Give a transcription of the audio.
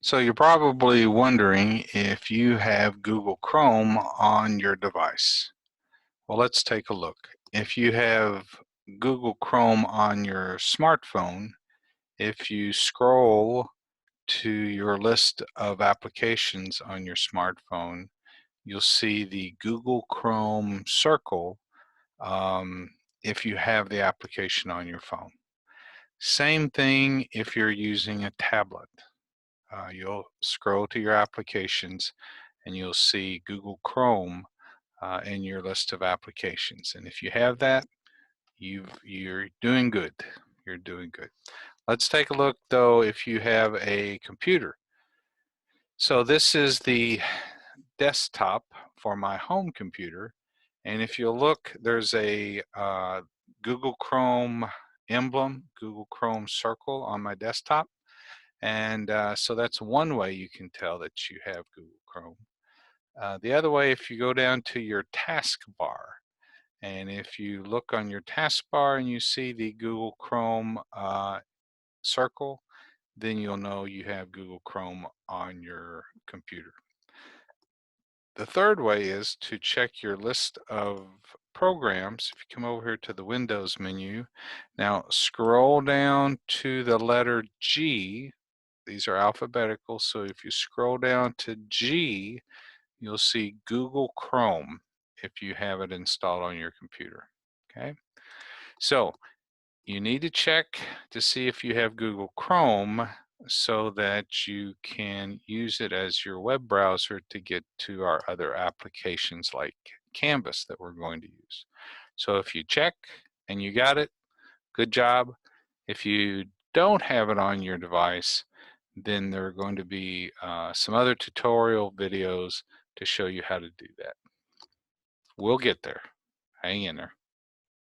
So you're probably wondering if you have Google Chrome on your device. Well, let's take a look. If you have Google Chrome on your smartphone, if you scroll to your list of applications on your smartphone, you'll see the Google Chrome circle if you have the application on your phone. Same thing if you're using a tablet. You'll scroll to your applications and you'll see Google Chrome in your list of applications. And if you have that, you're doing good. You're doing good. Let's take a look though if you have a computer. So this is the desktop for my home computer. And if you look, there's a Google Chrome emblem, Google Chrome circle on my desktop. And so that's one way you can tell that you have Google Chrome. The other way, if you go down to your taskbar, and if you look on your taskbar and you see the Google Chrome circle, then you'll know you have Google Chrome on your computer. The third way is to check your list of programs. If you come over here to the Windows menu, now scroll down to the letter G. These are alphabetical, so if you scroll down to G, you'll see Google Chrome if you have it installed on your computer. Okay, so you need to check to see if you have Google Chrome so that you can use it as your web browser to get to our other applications like Canvas that we're going to use. So if you check and you got it, good job. If you don't have it on your device, then there are going to be some other tutorial videos to show you how to do that. We'll get there. Hang in there.